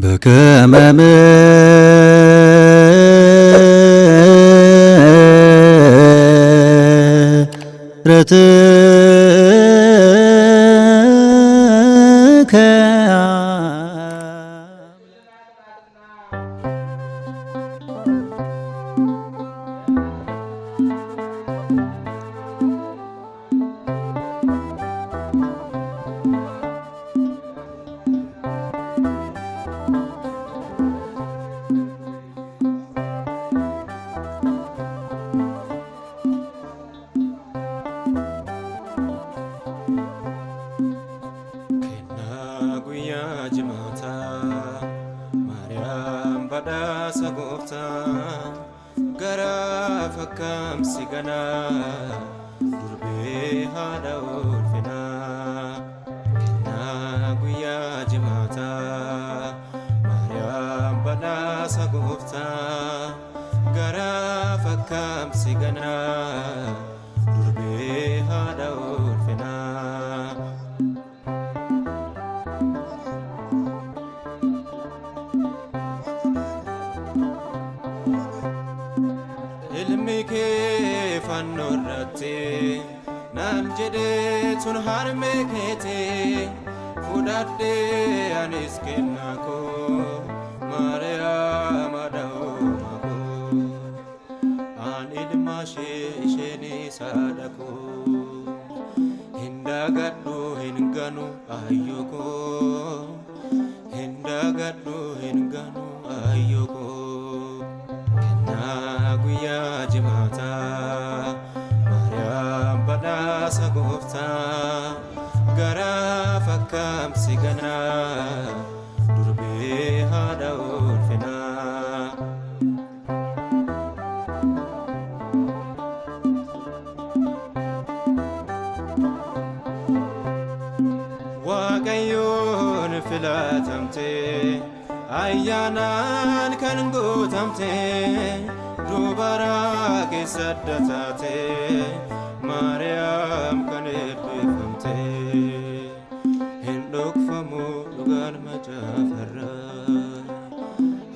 በከመ ምሕረትከ gara fakkam sigana durbe hada ulfina na guya jimata Maryam bada sagufta gara fakkam sigana durbe hada ulfina ilmike fannorate nam jede tun harme kete fudadde anis kenako Maryam adawmako an ilmashe sheni sadako hindagaddu hinganu ayyoko hindagaddu hinganu ayyoko guya jimata Maryam bada sagufta gara fakkam sigana durbe hada ulfina waqayyon filatamte ayyanan kan gutamte dubara ke saddatate Maryam kan ebbifamte hindokfamu dhugaan macafarra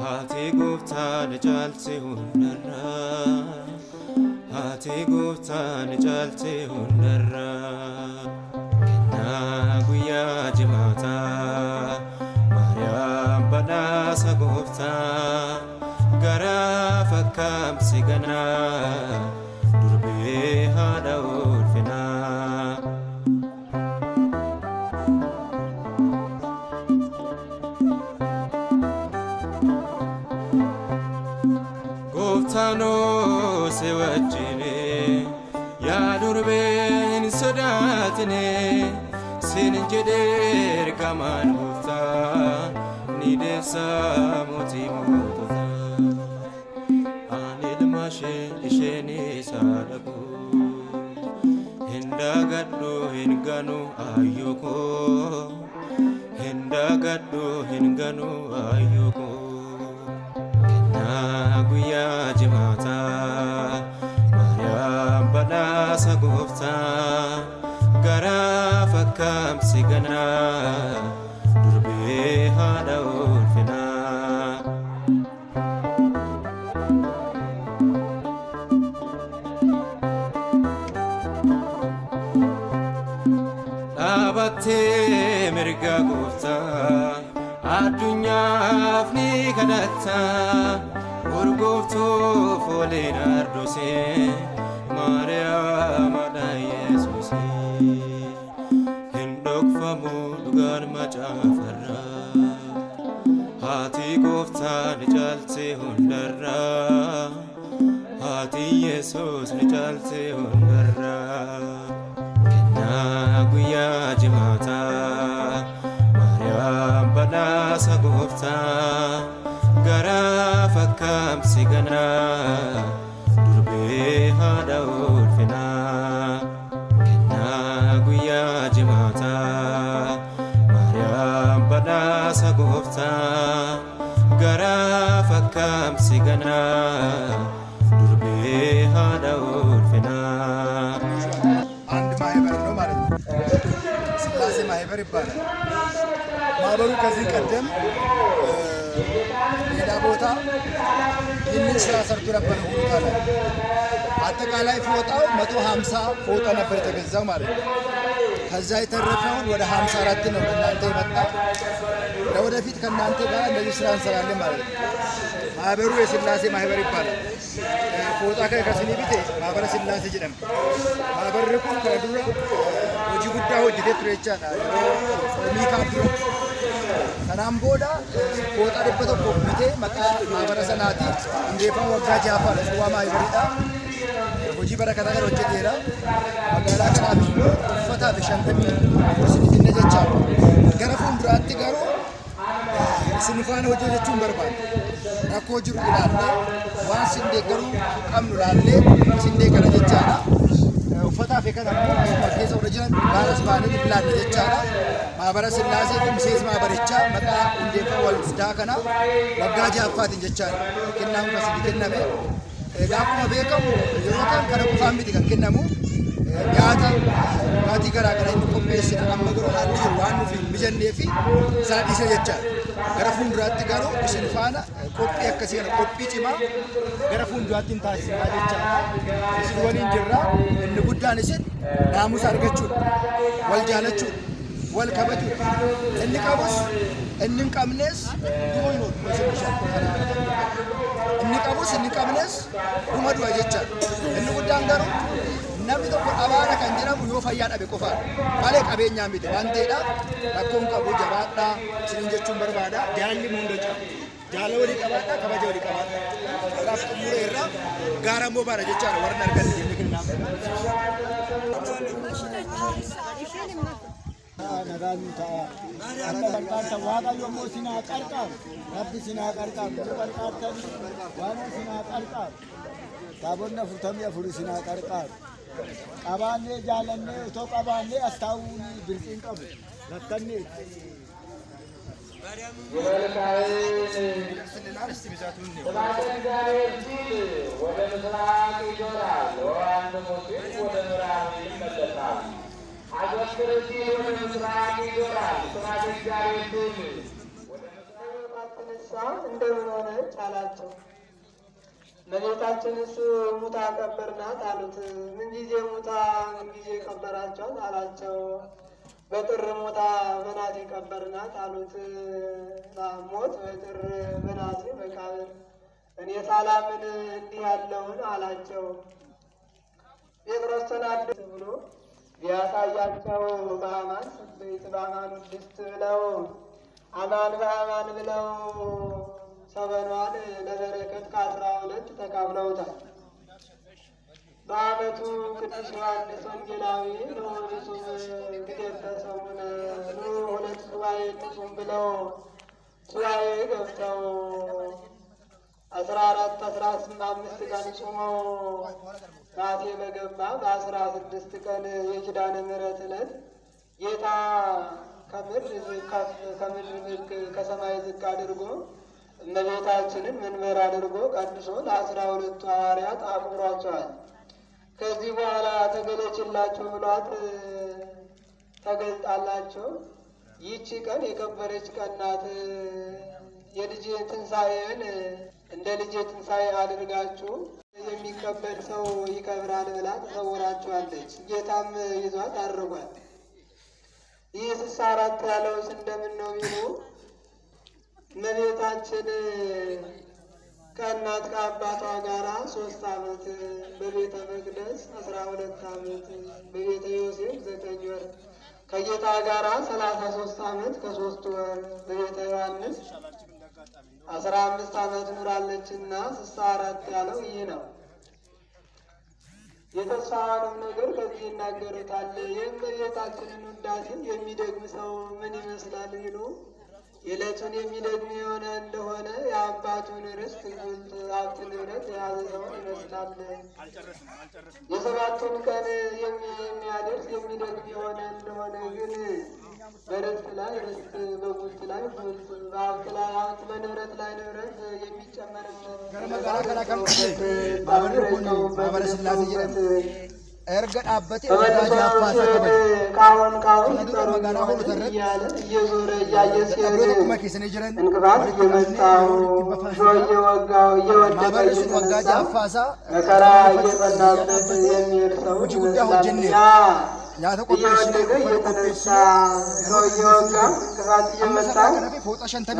haati gooftaan caalte hundarra haati gooftaan caalte hundarra kennaa guyyaa jimaata Maryam badhaasa gooftaa gara fakkam sigana durbe hada ulfina goftano se wajjine ya durben sodatine sin jeder kaman gofta ni desa motimu isheni sadaku hindagaddu hinganu ayyoko hindagaddu hinganu ayyoko na guya jimata Maryam bada sagufta gara fakkam sigana durbe hada ulfina abate mirga gofta addunyaaf ni kadhatta urgoftu foleen ardose Maryam adha Yesuusi hindokfamu dhugaan macaafarra haati gooftaan caalte hundarra haati Yesuus ni caalte hundarra guya jimata Maryam bada sagufta gara fakkam sigana durbe hada ulfina kenna guya jimata Maryam bada sagufta gara fakkam sigana durbe hada ulfina ስላሴ ማህበር ይባላል። ማህበሩ ከዚህ ቀደም ሌላ ቦታ ይህንን ስራ ሰርቶ ነበር። ፎጣ ላይ አጠቃላይ ፎጣው 150 ፎጣ ነበር የተገዛው ማለት ነው። ከዛ የተረፈውን ወደ 54 ነው እናንተ የመጣ ለወደፊት ከእናንተ ጋር እንደዚህ ስራ እንሰራለን ማለት ነው። ማህበሩ የስላሴ ማህበር ይባላል። ፎጣ ከከስኒ ቢቴ ማህበረ ስላሴ ጅደም ማህበር ኩን ከዱራ ወጂ ጉዳ ሆጅቴ ቱሬቻ ሚካ ዱራ ከናም ቦዳ ፎጣ ደበተ ኮሚቴ መቃ ማህበረ ሰናቲ እንዴፋ ወጋ ጃፋ ለዋ ማህበሪዳ ወጂ በረከታ ገር ሆጀቴራ መጋላ ከናፍ ፈታ በሸንተሚ ወስኒት ነጀቻ ገረፉን ዱራቲ ገሩ ስንፋን ሆጀቹን በርባል rakkoo jiru ilaalle waan sindeeggaruu qabnu ilaalle sindeeggara jechaadha. Uffataaf eegan ammoo asuma keessa warra jiran baaras baanee ilaalle jechaadha. Maabara Sillaasee fi miseensa maabarichaa maqaa hundeeffama waldaa kana waggaa ja'affaatiin jechaadha. Kennaan kun asii kenname. Akkuma beekamu yeroo kana qofaan miti kan kennamu nyaata dhugaatii garaa garaa inni qopheessine amma garuu haalli jiru waan nuuf hin mijannee fi sana dhiisne jechaadha. Gara fuulduraatti garuu isin faana qophii akkasii kana qophii cimaa gara fuulduraatti hin taasisaa jechaadha. Isin waliin jirra. Inni guddaan isin naamusa argachuudha, wal jaalachuudha, wal kabajuudha. Inni qabus inni hin qabnes inni qabus inni hin qabnes dhuma du'a jechaadha. Inni guddaan garuu namni tokko dhabaadha kan jedhamu yoo fayyaa dhabe qofaadha malee qabeenyaa miti waan ta'eedhaaf rakkoon qabu jabaadhaa isin jechuun barbaada. Jaalalli hunda caala jaalala walii qabaadhaa kabaja walii qabaadhaa kanaaf xumura irraa gaara immoo baara jechaadha warra argan jennee kennaaf. Nagaan ta'a akka barbaadda waaqayyo immoo sinaa qarqaaru rabbi sinaa qarqaaru qarqaartan waan sinaa qarqaaru taabonni 44 sinaa qarqaaru. Qabaanee jaalannee otoo qabaanee as taa'uun birqiin qabu rakkanne እንደምን ሆነች አላቸው። እመቤታችንስ ሙታ ቀበርናት አሉት። ምን ጊዜ ሙታ ምን ጊዜ ቀበራቸዋት አላቸው። በጥር ሙታ በነሐሴ ቀበርናት አሉት። ሞት በጥር በነሐሴ መቃብር እኔ ሳላምን እንዲህ ያለውን አላቸው። ጴጥሮስ ተናደደ ብሎ ቢያሳያቸው በአማን ቤት በአማን ውድስት ብለው አማን በአማን ብለው ሰበኗን ለበረከት ከ12 ተካፍለውታል። በዓመቱ ቅዱስ ዮሐንስ ወንጌላዊ ንጹም ግደተ ሰሙነ ሁለት ሱባኤ ንጹም ብለው ሱባኤ ገብተው 14 15 ቀን ጾመው ናቴ በገባ በ16 ቀን የኪዳነ ምሕረት ዕለት ጌታ ከሰማይ ዝቅ አድርጎ እመቤታችንን መንበር አድርጎ ቀድሶ ለ12 ሐዋርያት አክብሯቸዋል። ከዚህ በኋላ ተገለጭላቸው ብሏት ተገልጣላቸው። ይህች ቀን የከበረች ቀን ናት፣ የልጄ ትንሣኤን እንደ ልጄ ትንሣኤ አድርጋችሁ የሚከበር ሰው ይከብራል ብላ ተሰውራችኋለች። ጌታም ይዟት አድርጓል። ይህ 64 ያለውስ እንደምን ነው ቢሉ እመቤታችን ከእናት ከአባቷ ጋራ 3 ዓመት በቤተ መቅደስ 12 ዓመት በቤተ ዮሴፍ 9 ወር ከጌታ ጋራ 33 ዓመት ከ3 ወር በቤተ ዮሐንስ 15 ዓመት ኑራለችና 64 ያለው ይህ ነው። የተስፋዋንም ነገር ከዚህ ይናገሩታል። የእመቤታችንን ውዳሴ የሚደግም ሰው ምን ይመስላል ቢሉ የዕለቱን የሚደግም የሆነ እንደሆነ የአባቱን ርስት ሀብት ንብረት የያዘ ሰውን ይመስላል። የ7ቱን ቀን የሚያደርስ የሚደግም የሆነ እንደሆነ ግን በርስት ላይ ርስት፣ በጉልት ላይ ጉልት፣ በሀብት ላይ ሀብት፣ በንብረት ላይ ንብረት የሚጨመርበት erga dhaabbate waggaa jaaffaasaa kabaja. Kana dura magaalaa Hooloo irratti dhaloota akkuma keessanii jiran maabarri sun waggaa jaaffaasaa hojii guddaa hojjenneera. Nyaata qopheessinee amma sarara kanaaf fooxa 50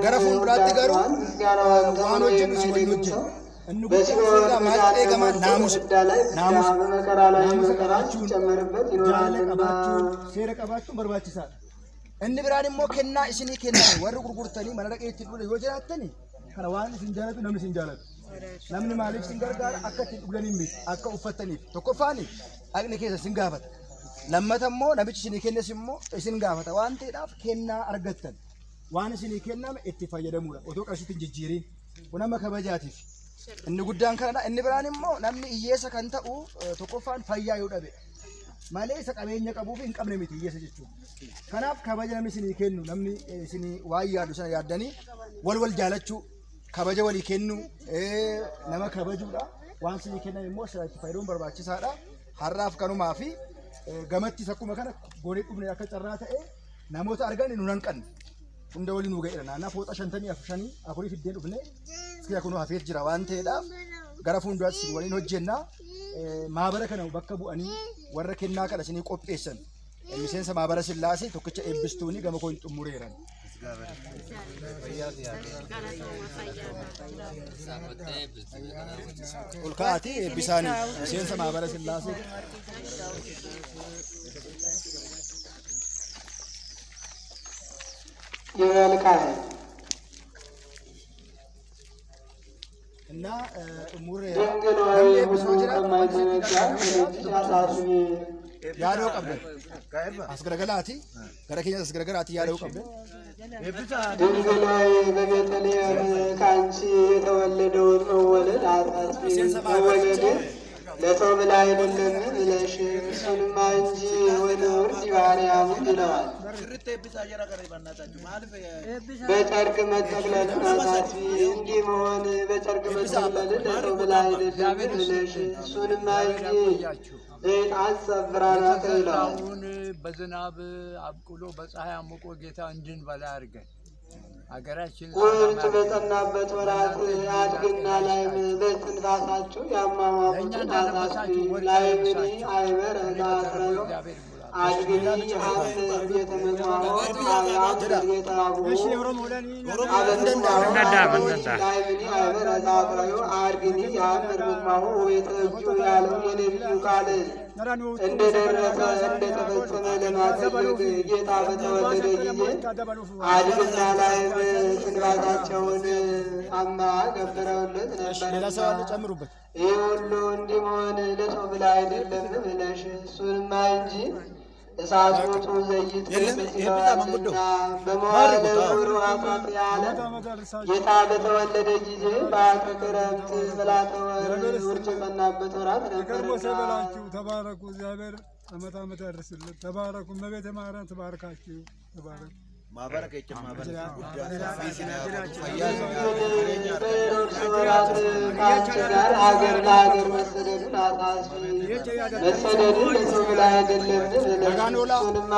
gara fuulduraatti garuu waan hojjennu si waliin hojjennu. Inni guddaa maal eegama naamusa qabaachuun jaalala qabaachuun seera qabaachuun barbaachisaadha. Inni biraan immoo kennaa isinii kennan warri gurgurtanii mana dhaqee itti dhugan yoo jiraattani kana waan isin jaalatu namni isin jaalatu. Namni maaliif isin gargaara akka itti dhuganii miti akka uffataniif tokkoffaani dhaqni keessa isin gaafata. Lammata immoo namichi isinii kennes immoo isin gaafata waan ta'eedhaaf kennaa argattan waan isinii kenname itti fayyadamuudha otoo qarshiitti hin jijjiiriin kun amma kabajaatiif. Inni guddaan kanadha. Inni biraan immoo namni hiyyeessa kan ta'u tokkoffaan fayyaa yoo dhabe malee isa qabeenya qabuu fi hin qabne miti hiyyeessa jechuudha. Kanaaf kabaja namni isinii kennu namni isinii waan yaadu sana yaaddanii wal jaalachuu kabaja walii kennu nama kabajuudha. Waan isinii kennan immoo itti fayyadamuun barbaachisaadha. Har'aaf kanumaa fi gamattis akkuma kana goonee dhufne akka carraa ta'e namoota argan nu hanqanne hunda waliin nu ga'eera. Naannaa fooxa 54 fiddeen dhufne iska kun hafeet jira waan ta'eedhaaf gara fuulduraatti waliin hojjenna. Maabara kana bakka bu'anii warra kennaa kana isinii qopheessan miseensa maabara Sillaasee tokkicha eebbistuuni gama koo hin xumureeran. Ol kaa'atii eebbisaanii miseensa maabara Sillaasee. እና ጥሙሬ namni eebbisuu jira yaadoo qabdan as garagalaati gara keenya as garagalaati yaadoo qabdan ድንግል በቤተልሔም ከአንቺ የተወለደውን መወለድ አጣጥቢ መወለድ ለሰው ብላ አይደለም ብለሽ እሱንማ እንጂ ወደ ውርድ ባሪያም ይለዋል። በጨርቅ መጠቅለል አጣጥቢ እንዲህ መሆን በጨርቅ መጠቅለል ለሰው ብላ አይደለም ብለሽ እሱንማ እንጂ ዘይት አሰብራናት ይለዋል። በዝናብ አብቁሎ በፀሐይ አሙቆ ጌታ እንድንበላ አድርገን ሀገራችን ወንት በጠናበት ወራት አድግና ላይም በትንፋሳችሁ ያማማቁትን አሳስቢ ላይምኒ አይበር ዛትረዮ አድግኒ አፍ ቤተ መዝማሆት አያት ቤተ አቡሁ አበንዳሁ ላይምኒ አይበር ዛትረዮ አድግኒ የአምር መዝማሁ ቤተእጁ ያለው የነቢዩ ቃል እንደደረሰ እንደተፈጸመ ለማድረግ ጌታ በተወለደ ጊዜ አድግና ላይም ስንባታቸውን አማ ገብረውለት ነበር። ይህ ሁሉ እንዲሆን ለሰው ብላ አይደለም ብለሽ እሱንማ እንጂ እሳቱ ዘይት በስጋዋልና በመዋዕለ ክብሩ አሳት ያለ ጌታ በተወለደ ጊዜ በአተ ክረምት በላተ ወር ውርጭ በናበት ወራት ነበርና ተባረኩ። እግዚአብሔር ዓመት ዓመት ያድርስልን። ተባረኩ። እመቤተ ማርያም ተባረካችሁ። ተባረኩ። ማባረክ ይችላል። አገር ለአገር መሰደዱን አሳስቢ መሰደዱን ለሰው ብላ አይደለም ይለዋልና